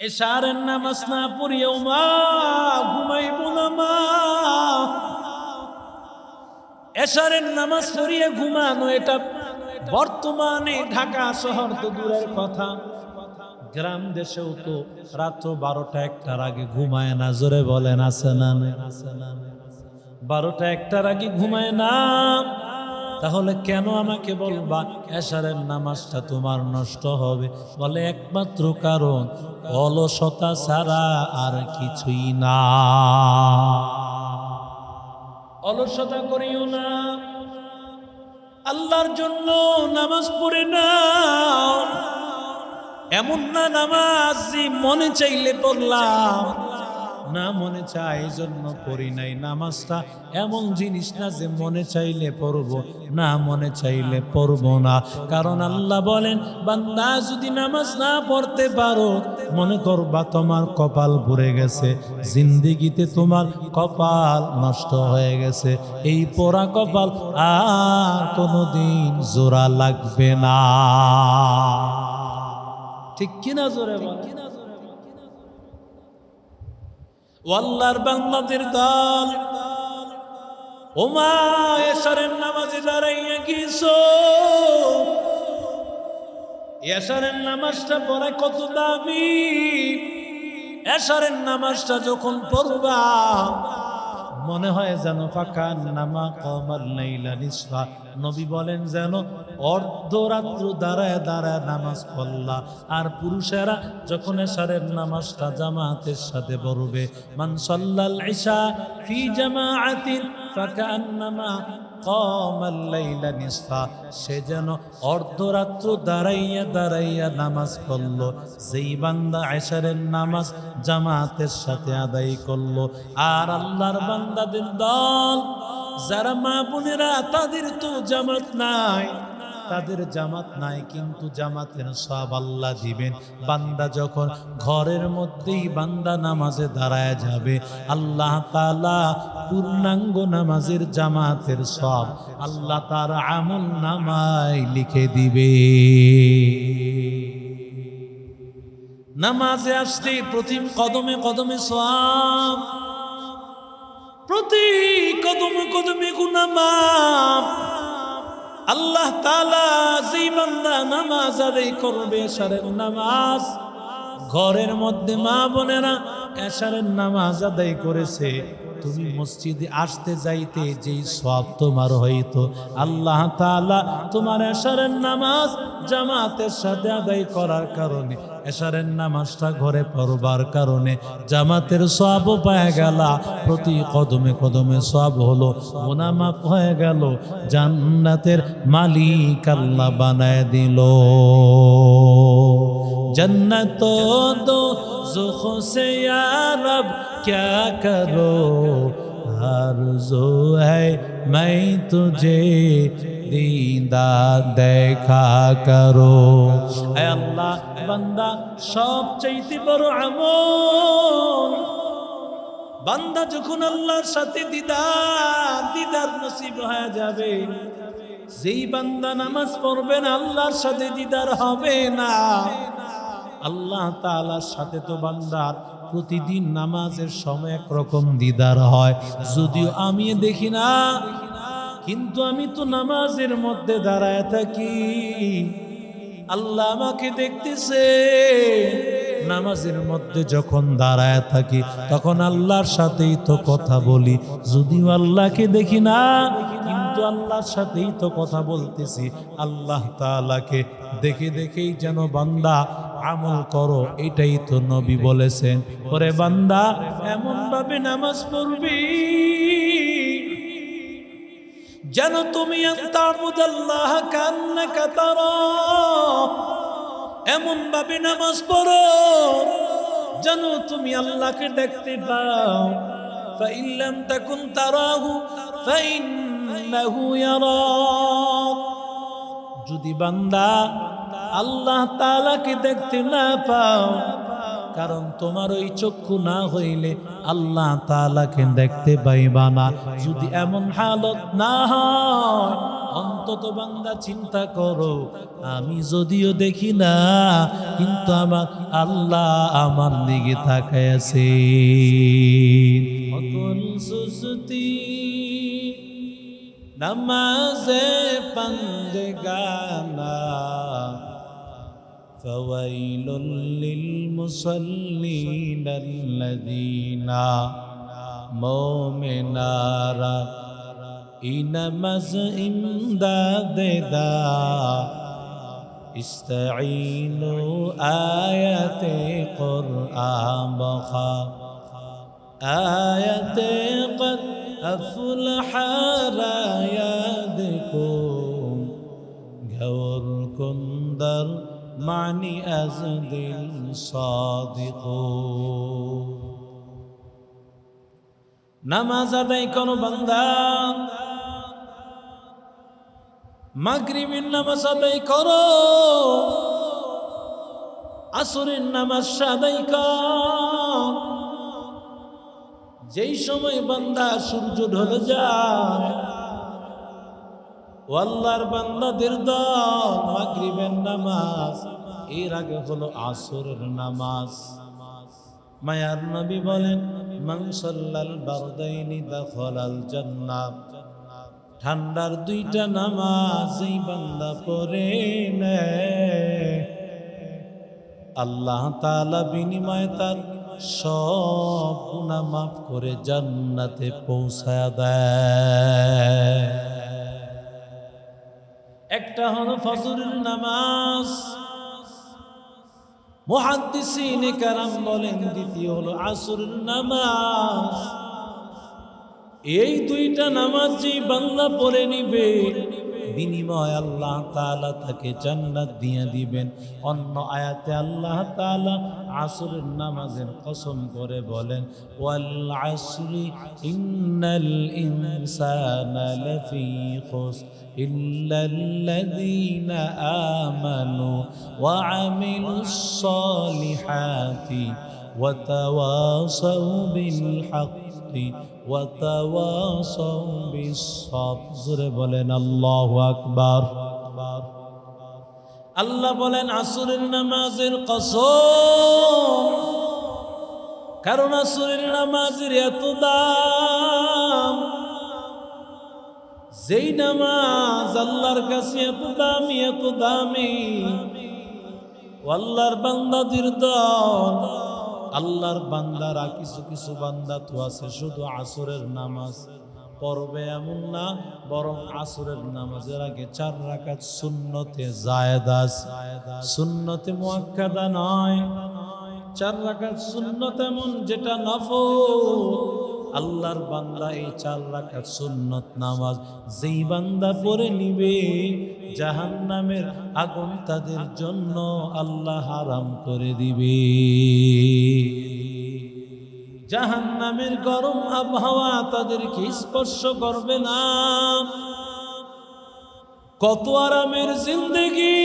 এশারের নামাজ না পড়িয়েও মা ঘুমাইব না মা। এশারের নামাজ পড়িয়ে ঘুমানো এটা বর্তমানে ঢাকা শহর তো দূরের কথা, গ্রাম দেশেও তো রাত 12টা-1টার আগে ঘুমায় না। জোরে বলেন আছে না? 12টা-1টার আগে ঘুমায় না। তাহলে কেন আমাকে বলবা এশারের নামাজটা তোমার নষ্ট হবে? বলে একমাত্র কারণ অলসতা ছাড়া আর কিছুই না। অলসতা করিও না, আল্লাহর জন্য নামাজ পড়ে না। এমন না নামাজ মনে চাইলে পড়লাম, না মনে চাই এই জন্য পড়ি নাই। নামাজটা এমন জিনিস না যে মনে চাইলে পড়বো, না মনে চাইলে পড়বো না। কারণ আল্লাহ বলেন, বান্দা যদি নামাজ না পড়তে পারো, মনে করবা তোমার কপাল ভরে গেছে, জিন্দেগিতে তোমার কপাল নষ্ট হয়ে গেছে। এই পোড়া কপাল আর কোনোদিন জোড়া লাগবে না। ঠিক কিনা? জোরে বল। আল্লাহর বান্দাদের দল, ওমা এশারের নামাজে দাঁড়াইয়া গিয়েছো। এশারের নামাজটা পড়া কত দামি। এশারের নামাজটা যখন পড়বা মনে হয় যেন ফাঁকা নামা কমাল লাইলা নিসফা। নবী বলেন যেন অর্ধরাত্র দাঁড়ায় দাঁড়ায় নামাজ পড়লা। আর পুরুষেরা যখন এশারের নামাজটা জামাতের সাথে পড়বে, মান সাল্লাল ইশা ফি জামাআতিন ফাকান্নামা কমাল লাইলা নিসফা, সে যেন অর্ধরাত্র দাঁড়াইয়া দাঁড়াইয়া নামাজ পড়ল। যেই বান্দা এশারের নামাজ জামাতের সাথে আদায় করলো। আর আল্লাহর বান্দাদের দল যারা মা বোনেরা, তাদের তো জামাত নাই, তাদের জামাত নাই, কিন্তু জামাতের সব আল্লাহ দিবেন। বান্দা যখন ঘরের মধ্যেই বান্দা নামাজে দাঁড়ায় যাবে, আল্লাহ তাআলা পূর্ণাঙ্গ নামাজের জামাতের সব আল্লাহ তার আমল নামায় লিখে দিবে। নামাজে আসতে প্রতি কদমে কদমে সওয়াব, প্রতি কদমে কদমে গুনাহ মাফ। আল্লাহ তাআলা যেই বান্দা নামাজ আদায় করবে এশারের নামাজ, ঘরের মধ্যে মা বোনেরা এশারের নামাজ আদায় করেছে, তুমি মসজিদে আসতে যাইতে যেই সওয়াব তোমার হইতো, আল্লাহ তাআলা তোমার এশারের নামাজ জামাতের সাথে আদায় করার কারণে, এশারের নামাজটা ঘরে পড়বার কারণে জামাতের সওয়াবও পায় গেলা। প্রতি কদমে কদমে সওয়াব হলো, গুনাহ মাফ হয়ে গেল, জান্নাতের মালিক আল্লাহ বানায় দিল। जन्नत दो ज़ुख़ से या रब क्या करो, आरज़ू है मैं तुझे दीदार देखा करो। ऐ अल्लाह बंदा सब चाইতে বড় আমল, বান্দা যখন আল্লাহর সাথে দিদার নসিব হয়ে যাবে, যেই বান্দা নামাজ পড়বেন আল্লাহর সাথে দিদার হবে না। আল্লাহ তাআলার সাথে তো বান্দার প্রতিদিন নামাজের সময় একরকম দিদার হয়, যদিও আমি দেখি না, কিন্তু আমি তো নামাজের মধ্যে দাঁড়ায় থাকি, আল্লাহ আমাকে দেখতেছে। নামাজের মধ্যে যখন দাঁড়ায় থাকি তখন আল্লাহর সাথেই তো কথা বলি, যদিও আল্লাহকে দেখি না, কিন্তু আল্লাহর সাথেই তো কথা বলতেছি। আল্লাহ তাআলাকে দেখে দেখেই যেন বান্দা আমল করো, এটাই তো নবী বলেছেন। ওরে বান্দা এমন ভাবে নামাজ পড়বি যেন তুমি আনতাবুদাল্লাহ কান্নাকা তারা, এমন ভাবে নামাজ পড়ো যেন তুমি আল্লাহকে দেখতে পাও। ফাইল্লাম তাকুন তারাহু ফাইন্নাহু ইয়ারাক, যদি বান্দা আল্লাহ তাআলাকে দেখতে না পাও, কারণ তোমার ওই চক্ষু না হইলে আল্লাহ তাআলাকে দেখতে পাইবা না। যদি এমন হালত না হয় অন্তত বান্দা চিন্তা করো, আমি যদিও দেখি না, কিন্তু আমার আল্লাহ আমার দিকে তাকায় আছে। অকল সুস্তি নামাজে পঞ্জগানা, ফাওয়াইলুল লিল মুসাল্লিন আল্লাযীনা মুমিনারা ইনামাজ ইমদাদেদা ইস্তাঈনু আয়াতে কুরআন বখা আয়াতে কদ আফলাহা রায়াদকুম ঘর কুন্দর মানি আজদিল সাদিকু। নামাজ আদায় করো বান্দা, মাগরিবের নামাজ আদায় করো, আসরের নামাজ আদায় কর। যেই সময় বান্দা সূর্য ঢলে যায়, ও আল্লাহর বান্দাদের দল মাগরিবের নামাজ এর আগে হলো আসরের নামাজ। মায়ার নবী বলেন, মান সাল্লাল বারদাইনি দাখালাল জান্নাহ, ঠান্ডার দুইটা নামাজ এই বান্দা পড়ে নেয়, আল্লাহ তাআলা বিনিময়ে তার সব গুনাহ মাফ করে জান্নাতে পৌঁছায় দেয়। একটা হলো ফজরের নামাজ, মুহাদ্দিসিনে কেরাম বলেন দ্বিতীয় হলো আসরের নামাজ। এই দুইটা নামাজ যে বান্দা পড়ে নিবে, বিনিময় আল্লাহ তাআলা তাকে জান্নাত দিয়ে দিবেন। অন্য আয়াতে আল্লাহ তাআলা আসরের নামাজের কসম করে বলেন, ওয়াল আসরি ইন্নাল ইনসানা লাফি খুসর ইল্লাল্লাযীনা আমানু ওয়া আমিলুস সালিহাতি ওয়া তাওয়াসাউ বিল হাক্কি ওয়া তাওয়াসাউ বিস সাবর। বলেন আল্লাহু আকবার। আল্লাহ বলেন আসরের নামাজের কসম, কারণ আসরের নামাজের এত দাম। যেই নামাজ আল্লাহর কাছে এত দামি, এত দামি, আল্লাহর বান্দাদের দল, আল্লাহর বান্দারা কিছু কিছু বান্দা তো আছে শুধু আসরের নামাজ পড়বে এমন না, বরং আসরের নামাজের আগে 4 রাকাত সুন্নতে জায়েদা, সুন্নতে মুআক্কাদা নয়, 4 রাকাত সুন্নত এমন যেটা নফল। আল্লাহর বান্দা এই 4 রাকাত সুন্নত নামাজ যেই বান্দা পড়ে নিবে, জাহান্নামের আগুন তাদের জন্য আল্লাহ হারাম করে দিবে। জাহান্নামের গরম আবহাওয়া তাদেরকে স্পর্শ করবে না। কত আরামের জিন্দেগি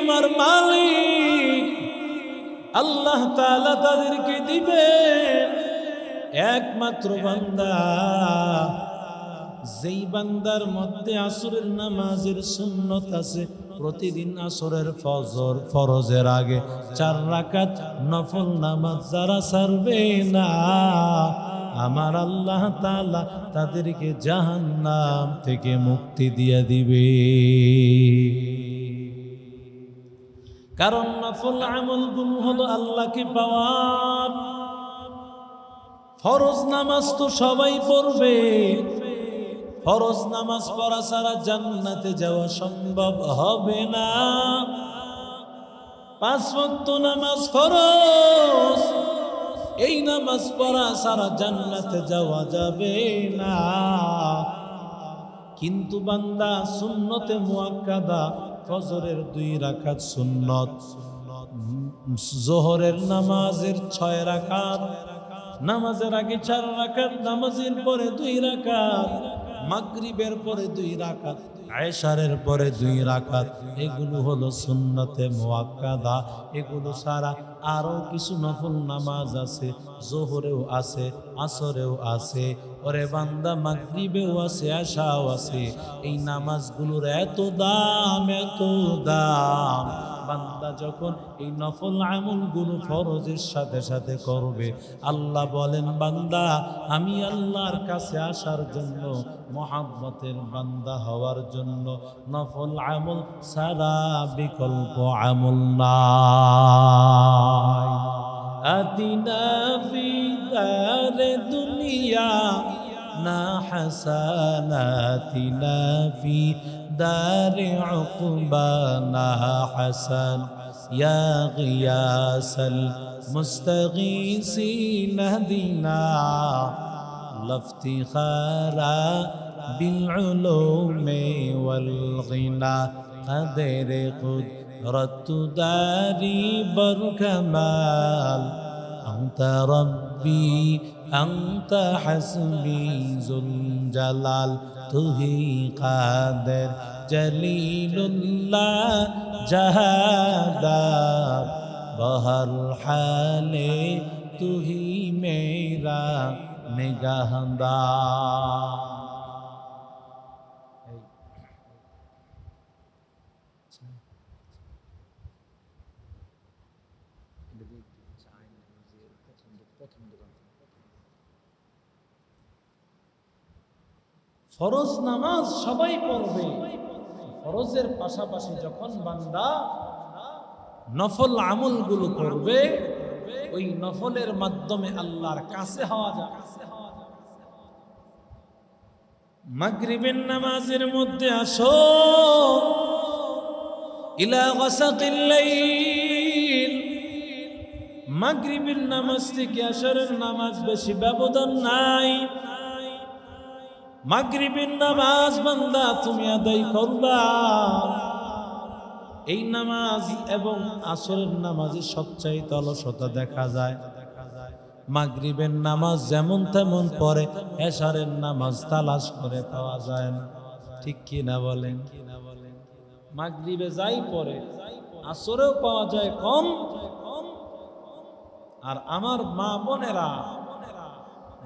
আমার মালিক আল্লাহ তাআলা তাদেরকে দিবেন। একমাত্র বান্দা, যেই বান্দার মধ্যে আসরের নামাজের সুন্নত আছে, প্রতিদিন আসরের ফরজের আগে 4 রাকাত নফল নামাজ যারা ছাড়বে না, আমার আল্লাহ তাআলা তাদেরকে জাহান্নাম থেকে মুক্তি দিয়ে দিবে। কারণ নফল আমলগুলো হলো আল্লাহকে পাওয়ার। ফরজ নামাজ তো সবাই পড়বে, ফরজ নামাজ পড়া ছাড়া জান্নাতে যাওয়া সম্ভব হবে না। 5 ওয়াক্ত নামাজ ফরজ, এই নামাজ পড়া ছাড়া জান্নাতে যাওয়া যাবে না। কিন্তু বান্দা সুন্নতে মুআক্কাদা, ফজরের 2 রাকাত সুন্নত, যোহরের নামাজের 6 রাকাত, নামাজের আগে 4 রাকাত, নামাজের পরে 2 রাকাত, মাগরিবের পরে 2 রাকাত, এশারের পরে 2 রাকাত, এগুলো হলো সুন্নতে মুআক্কাদা। এগুলো ছাড়া আরো কিছু নফল নামাজ আছে, যোহরেও আছে, আসরেও আছে, ওরে বান্দা মাগরিবেও আছে, এশাও আছে। এই নামাজগুলোর এত দাম, এত দাম। বান্দা যখন এই নফল আমলগুলো ফরজের সাথে সাথে করবে, আল্লাহ বলেন বান্দা আমি আল্লাহর কাছে আসার জন্য, মুহাব্বতের বান্দা হওয়ার জন্য নফল আমল সারা বিকল্প আমল নাই। আতিনা ফি দারে দুনিয়া না হাসানাতিনা ফি দারে উকবা না হাসান ইয়া গিয়াসাল মুস্তাগীসিন হদিনা লাফতিখারা بالعلوم والغنى قدر قدرت داري بركمال أنت ربي أنت حسبي ذو الجلال তুহি قادر جليل الله جهادار بہر حال তুহি मेरा निगाहदार। ফরজ নামাজ সবাই পড়বে, ফরজের পাশাপাশি যখন বান্দা নফল আমলগুলো করবে, ওই নফলের মাধ্যমে আল্লাহর কাছে হওয়া যায়। মাগরিবের নামাজের মধ্যে আসো, ইলা গাসাকিল লাইল। মাগরিবের নামাজ থেকে আসরের নামাজ বেশি ব্যবধান নাই। মাগরিবের নামাজ বান্দা তুমি আদায় করবা। এই নামাজ এবং আসরের নামাজে সবচাইতে অলসতা দেখা যায়। মাগরিবের নামাজ যেমন তেমন পড়ে, এশারের নামাজ তালাশ করে পাওয়া যায় না। ঠিক কি না বলেন? মাগরিবে যাই পড়ে, আসরেও পাওয়া যায় কম। আর আমার মা বোনেরা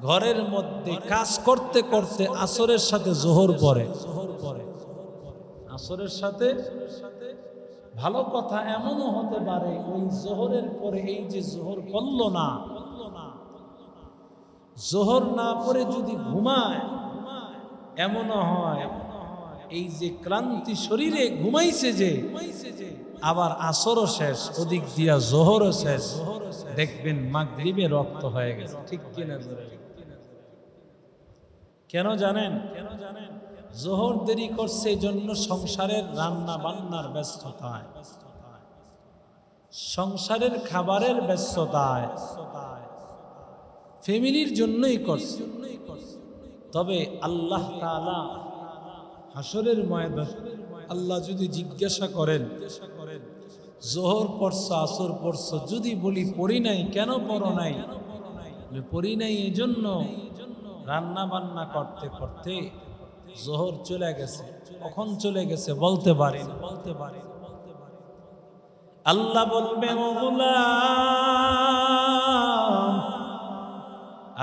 ঘরের মধ্যে কাজ করতে করতে আসরের সাথে জোহর পড়ে। আসরের সাথে ভালো কথা এমনও হতে পারে, ওই জোহরের পরে এই যে জোহর পড়ল না, জোহর না পড়ে যদি ঘুমায়, এমনও হয় এই যে ক্লান্তি শরীরে ঘুমাইছে যে, আবার আসরও শেষ, ওদিক দিয়া জোহরও শেষ, দেখবেন মাগরিবে রক্ত হয়ে গেছে। ঠিক কিনা? কেন জানেন? জোহর দেরি করছে এই জন্য সংসারের রান্না বান্নার ব্যস্ততায়, সংসারের খাবারের ব্যস্ততায়, ফ্যামিলির জন্যই করছে। তবে আল্লাহ তাআলা হাসরের ময়দান আল্লাহ যদি জিজ্ঞাসা করেন, জোহর পড়ছো, আসর পড়ছো, যদি বলি পড়ি নাই, কেন পড়ো নাই? পড়ি নাই এই জন্য রান্না বান্না করতে করতে জোহর চলে গেছে। কখন চলে গেছে বলতে পারি। আল্লাহ বলবে, ও গোলাম,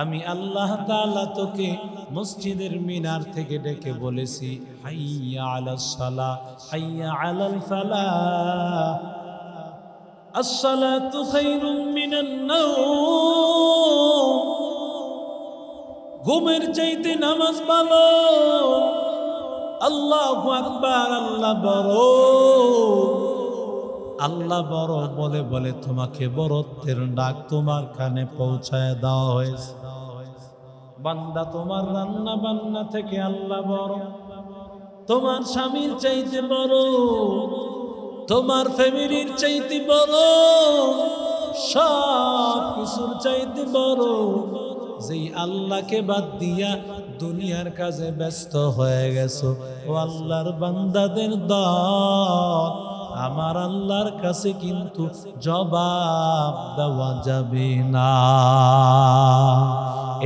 আমি আল্লাহ তাআলা তোকে মসজিদের মিনার থেকে ডেকে বলেছি, হাইয়া আলাস সালাহ, হাইয়া আলাল ফালাহ, আস-সালাতু খায়রুম মিনান নাওম। ঘুমের চাইতে নামাজ ভালো। আল্লাহু আকবার, আল্লাহ বড়, আল্লাহ বড় বলে বলে তোমাকে বড়ত্বের ডাক তোমার কানে পৌঁছায় দেওয়া হয়েছে। বান্দা, তোমার রান্না বান্না থেকে আল্লাহ বড়, তোমার স্বামীর চাইতে বড়, তোমার ফ্যামিলির চাইতে বড়, সব কিছুর চাইতে বড়। যেই আল্লাহকে বাদ দিয়া দুনিয়ার কাজে ব্যস্ত হয়ে গেছো, ও আল্লাহর বান্দাদের দল, আমার আল্লাহর কাছে কিন্তু জবাব দেওয়া যাবে না।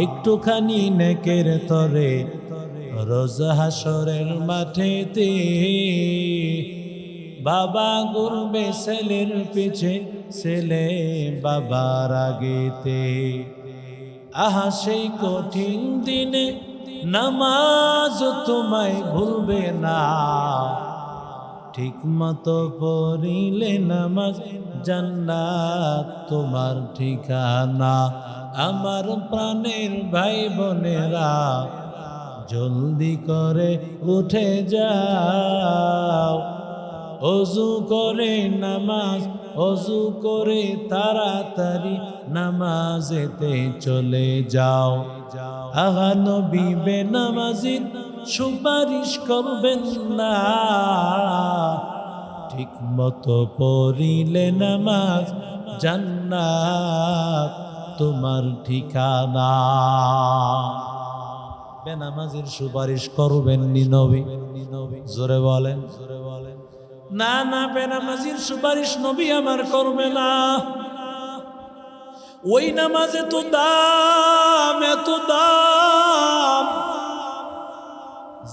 একটুখানি নেকের তরে রোজ হাসরের মাঠেতে বাবা ঘুরবে ছেলের পিছে, ছেলে বাবার আগেতে। আহা সেই কঠিন দিনে নামাজ তোমায় ভুলবে না, ঠিক মতো পড়িলে নামাজ জান্নাত তোমার ঠিকানা। আমার প্রাণের ভাই বোনেরা জলদি করে উঠে যাও, অজু করে নামাজ, অজু করে তাড়াতাড়ি নামাজেতে চলে যাও। আহা নবী বেনামাজির সুপারিশ করবেন না, ঠিক মতো পড়িলে নামাজ জান্নাত তোমার ঠিকানা। বেনামাজির সুপারিশ করবেন নি নবী? জোরে বলেন। না না, বেনামাজির সুপারিশ নবী আমার করবে না। ওই নামাজ এত দাম, এত দাম,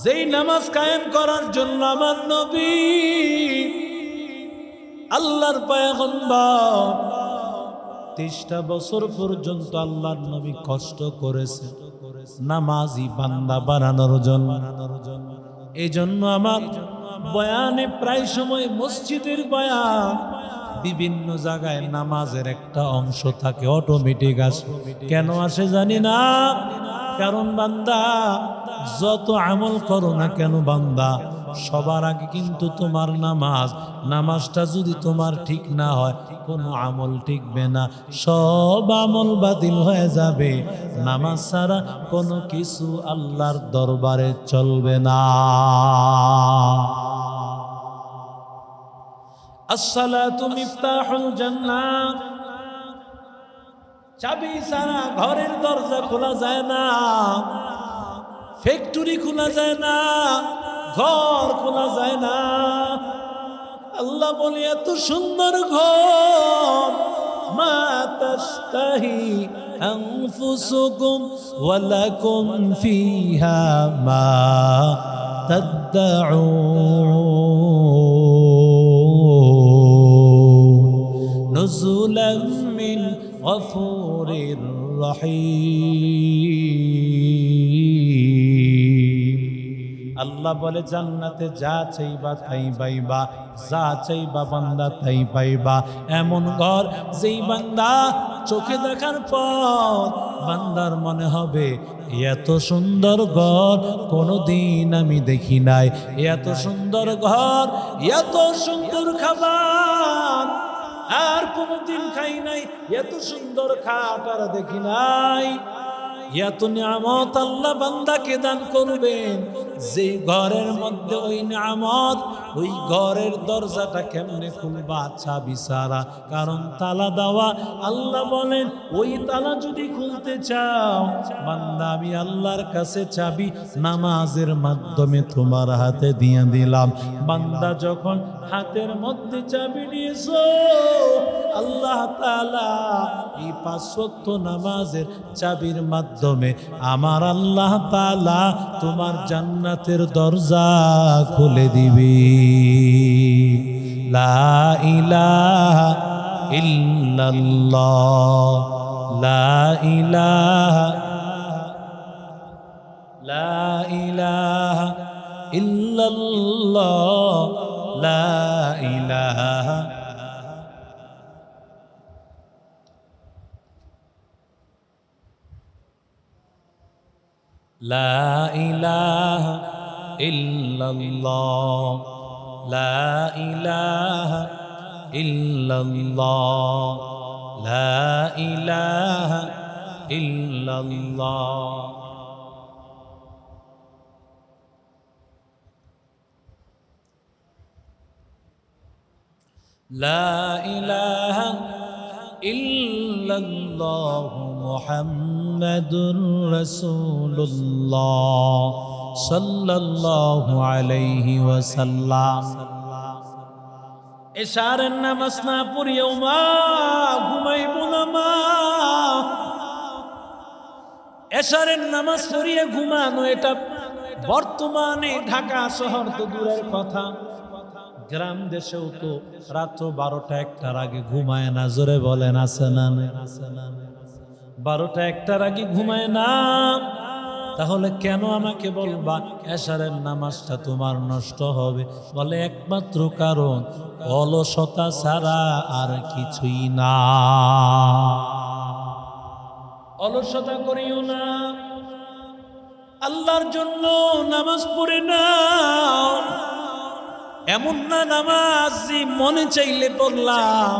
যেই নামাজ কায়েম করার জন্য আমার নবী আল্লাহর পয়গম্বর 30টা বছর পর্যন্ত আল্লাহর নবী কষ্ট করেছে নামাজি বান্দা বানানোর জন্য। এই জন্য আমার বয়ানে প্রায় সময় মসজিদের বয়ান বিভিন্ন জায়গায় নামাজের একটা অংশ থাকে, অটোমেটিক আসে। কেন আসে জানি না, কারণ বান্দা যত আমল করো না কেন বান্দা, সবার আগে কিন্তু তোমার নামাজ। নামাজটা যদি তোমার ঠিক না হয় কোনো আমল টিকবে না, সব আমল বাতিল হয়ে যাবে। নামাজ ছাড়া কোনো কিছু আল্লাহর দরবারে চলবে না। আসসালাতু মিফতাহুল জান্নাহ, চাবি ছাড়া ঘরের দরজা খোলা যায় না, ফ্যাক্টরি খোলা যায় না, ঘর খোলা যায় না। আল্লাহ বলে এত সুন্দর ঘর, মা তাশতাহি আনফুসুকুম ওয়া লাকুম ফিহা মা তাদউন নুজুলাম মিন গফুরির রহিম। আল্লাহ বলে জান্নাতে যা চাইবা তাই পাইবা, যা চাইবা বান্দা তাই পাইবা। এমন ঘর যেই বান্দা চোখে দেখার পর বান্দার মনে হবে এত সুন্দর ঘর কোনোদিন আমি দেখি নাই, এত সুন্দর ঘর, এত সুন্দর খাবার আর কোনোদিন খাই নাই, এত সুন্দর খাট আর দেখি নাই। এত নিয়ামত আল্লাহ বান্দাকে দান করবেন, যে ঘরের মধ্যে ওই নিয়ামত, ওই ঘরের দরজাটা কেমনে খুলবা? চাবি ছাড়া, কারণ তালা দেওয়া। আল্লাহ বলেন ওই তালা যদি খুলতে চাও বান্দা, আমি আল্লাহর কাছে চাবি নামাজের মাধ্যমে তোমার হাতে দিয়ে দিলাম। বান্দা যখন হাতের মধ্যে চাবি নিয়েছো, আল্লাহ তাআলা এই 5 ওয়াক্ত নামাজের চাবির মাধ্যমে আমার আল্লাহ তাআলা তোমার জান্নাতের দরজা খুলে দিবে। লা ইলাহা ইল্লাল্লাহ, লা ইলাহা, লা ইলাহা ইল্লাল্লাহ, লা ইলাহা। লা ইলাহা ইল্লাল্লাহ, লা ইলাহা ইল্লাল্লাহ, লা ইলাহা ইল্লাল্লাহ। লা ইলাহা ইল্লাল্লাহ মুহাম্মাদুর রাসূলুল্লাহ সাল্লাল্লাহু আলাইহি ওয়াসাল্লাম। এশারের নামাজ না পড়িও মা, ঘুমাইব না মা। এশারের নামাজ পড়িয়ে ঘুমানো এটা বর্তমানে ঢাকা শহর তো দূরের কথা, গ্রাম দেশেও তো রাত 12টা-1টার আগে ঘুমায় না। জোরে বলেন আছে না? 12টা-1টার আগে ঘুমায় না। তাহলে কেন আমাকে বলবা এশারের নামাজটা তোমার নষ্ট হবে? বলে একমাত্র কারণ অলসতা ছাড়া আর কিছুই না। অলসতা করিও না, আল্লাহর জন্য নামাজ পড়ে না। এমন না নামাজ মনে চাইলে পড়লাম,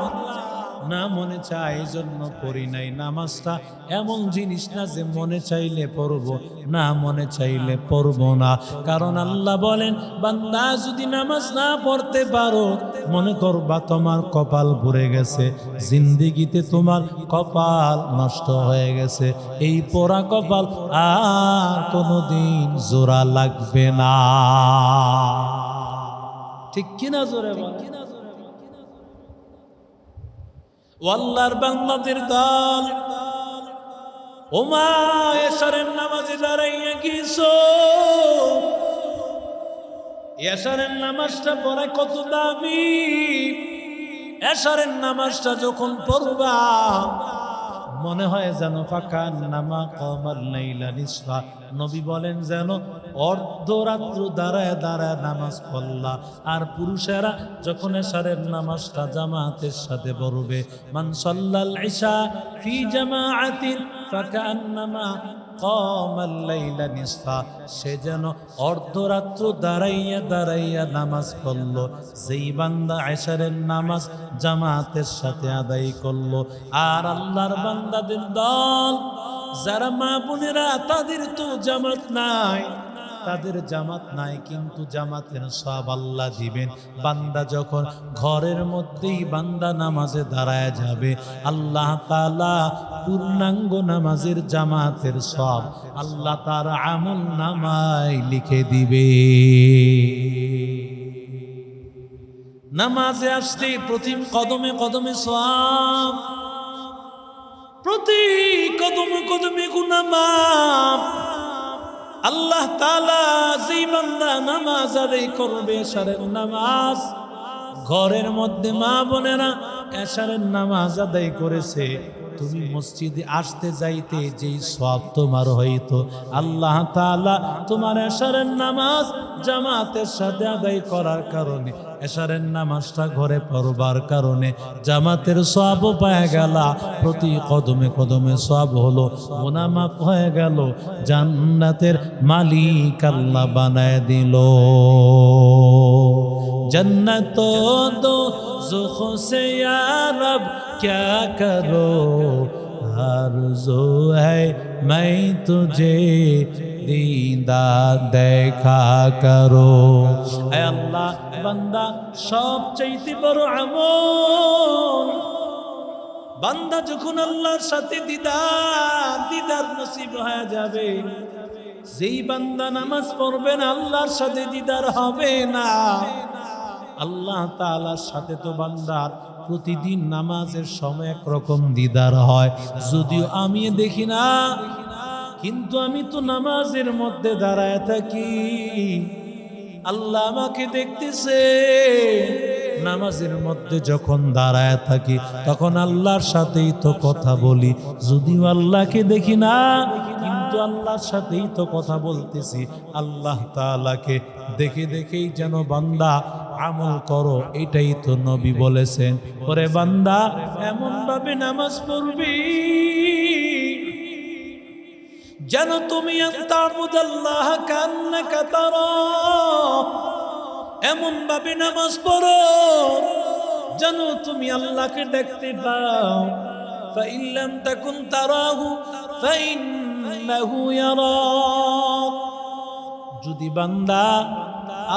না মনে চাই এই জন্য পড়ি নাই। নামাজটা এমন জিনিস না যে মনে চাইলে পড়বো, না মনে চাইলে পড়বো না। কারণ আল্লাহ বলেন, বান্দা যদি নামাজ না পড়তে পারো, মনে করবা তোমার কপাল ভরে গেছে, জিন্দেগিতে তোমার কপাল নষ্ট হয়ে গেছে। এই পোড়া কপাল আর কোনোদিন জোড়া লাগবে না। ঠিক কিনা? জোরে বল। আল্লাহর বান্দাদের দল, ওমা এশারের নামাজে দাঁড়াইয়া গিয়েছো। এশারের নামাজটা পড়া কত দামি। এশারের নামাজটা যখন পড়বা মনে হয় যেন ফাঁকা নামা কমাল লাইলা নিসফা। নবী বলেন যেন অর্ধরাত্র দাঁড়ায় দাঁড়ায় নামাজ পড়লা। আর পুরুষেরা যখন এশারের নামাজটা জামাতের সাথে পড়বে, মান সাল্লাল ইশা ফি জামাআতিন ফাকান্নামা কমাল লাইলা নিসফা, সে যেন অর্ধরাত্র দাঁড়াইয়া দাঁড়াইয়া নামাজ পড়ল। যেই বান্দা এশারের নামাজ জামাতের সাথে আদায় করলো। আর আল্লাহর বান্দাদের দল যারা মা বোনেরা, তাদের তো জামাত নাই, তাদের জামাত নাই, কিন্তু জামাতের সওয়াব আল্লাহ দিবেন। বান্দা যখন ঘরের মধ্যেই বান্দা নামাজে দাঁড়ায় যাবে, আল্লাহ তাআলা পূর্ণাঙ্গ নামাজের জামাতের সওয়াব আল্লাহ তার আমল নামায় লিখে দিবে। নামাজে আসতে প্রতি কদমে কদমে সওয়াব, প্রতি কদমে কদমে গুনাহ মাফ। আল্লাহ তাআলা যেই বান্দা নামাজ আদায় করবে এশারের নামাজ, ঘরের মধ্যে মা বোনেরা এশারের নামাজ আদায় করেছে, তুমি মসজিদে আসতে যাইতে যেই সওয়াব তোমার হইতো, আল্লাহ তাআলা তোমার এশারের নামাজ জামাতের সাথে আদায় করার কারণে, এশারের নামাজটা ঘরে পড়বার কারণে জামাতের সওয়াবও পাওয়া গেল। প্রতি কদমে কদমে সওয়াব হলো, গুনাহ মাফ হয়ে গেল, জান্নাতের মালিক আল্লাহ বানায় দিল। जन्नत दो ज़ुख़ से या रब क्या करो, आरज़ू है मैं तुझे दीदार देखा करो। ऐ अल्लाह बंदा सब चाইতে বড় আমল, বান্দা যখন আল্লাহর সাথে দিদার নসিব হয়ে যাবে, যেই বান্দা নামাজ পড়বে না আল্লাহর সাথে দিদার হবে না। আল্লাহ তাআলার সাথে তো বান্দার প্রতিদিন নামাজের সময় একরকম দিদার হয়, যদিও আমি দেখি না, কিন্তু আমি তো নামাজের মধ্যে দাঁড়ায় থাকি, আল্লাহ আমাকে দেখতেছে। নামাজের মধ্যে যখন দাঁড়ায় থাকি তখন আল্লাহর সাথেই তো কথা বলি, যদিও আল্লাহকে দেখি না, কিন্তু আল্লাহর সাথেই তো কথা বলতেছি। আল্লাহ তাআলাকে দেখে দেখেই যেন বান্দা আমল করো, এটাই তো নবী বলেছেন। ওরে বান্দা এমন ভাবে নামাজ পড়বি যেন তুমি আনতাবুদাল্লাহ কান্নাকা তারা, এমন ভাবে নামাজ পড়ো যেন তুমি আল্লাহকে দেখতে পাও। ফাইন লাম তাকুন তারাহু ফাইন্নাহু ইয়ারাক, যদি বান্দা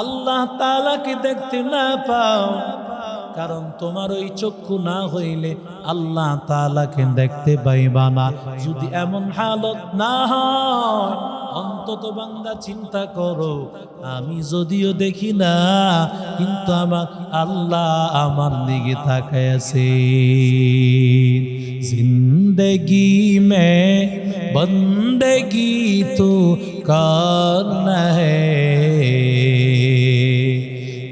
আল্লাহ তাআলাকে দেখতে না পাও, কারণ তোমার ওই চক্ষু না হইলে আল্লাহ তাআলাকে দেখতে পাইবা না। যদি এমন হালত না হয়, অন্তত বান্দা চিন্তা করো, আমি যদিও দেখি না, কিন্তু আমার আল্লাহ আমার দিকে তাকায় আছে। زندگی میں بندگی تو کرنا ہے،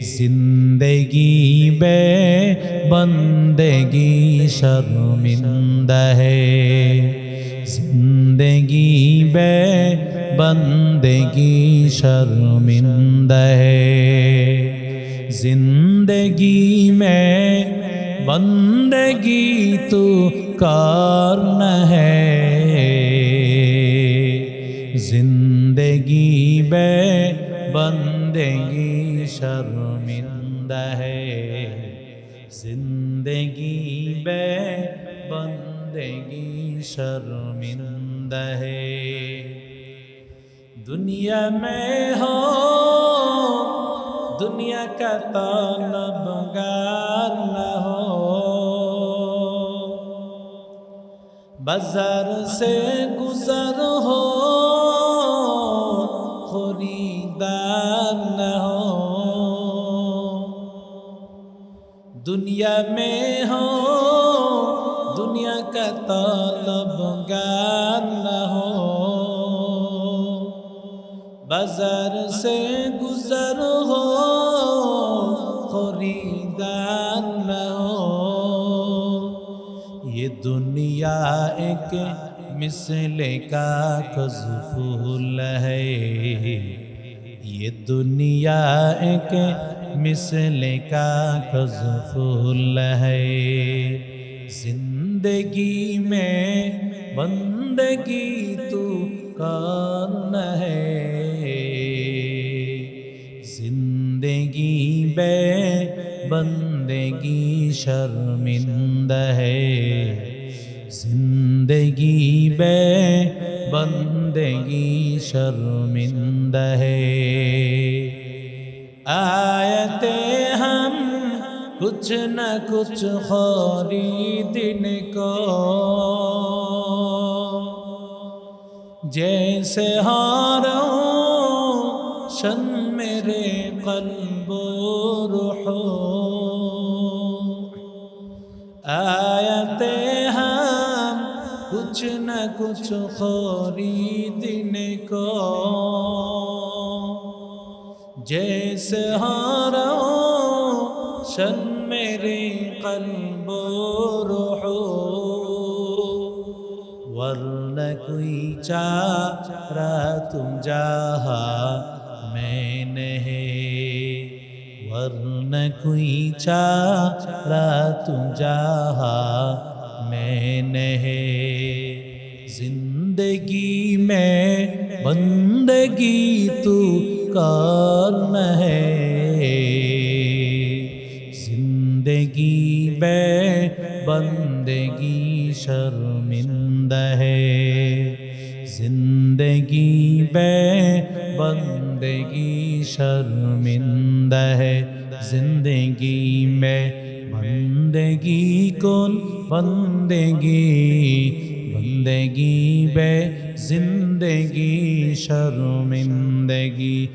زندگی میں بندگی شرمندہ ہے، زندگی میں بندگی شرمندہ ہے، زندگی میں بندگی تو کرنا ہے، زندگی میں بندگی شرمندہ ہے، زندگی میں بندگی شرمندہ ہے۔ دنیا میں ہو دنیا کا طلبگار نہ ہو، بازار سے گزر ہو خریدار نہ ہو، دنیا میں ہو دنیا کا طلبگار نہ ہو، بازار سے گزر ہو خریدار نہ ہو، یہ دنیا ایک مثل کاغذ پھول ہے، یہ دنیا ایک مثل کاغذ پھول ہے، زندگی میں بندگی تو کرنا ہے، زندگی میں بندگی شرمندہ ہے، زندگی میں بندگی شرمندہ ہے۔ آئے ہم کچھ نہ کچھ خریدنے کو، جیسے روشن میرے قلب و روح، آئے ہم کچھ نہ کچھ خریدنے کو، جیسے روشن میرے قلب و روح، ورنہ کوئی چارہ تم جہاں میں نہیں، ورنہ کوئی چارہ تم جہاں میں نہیں، زندگی میں بندگی تو کرنا ہے، زندگی میں بندگی شرمندہ ہے، زندگی میں بندگی شرمندہ ہے، زندگی میں بندگی کن بندگی بے زندگی شرمندگی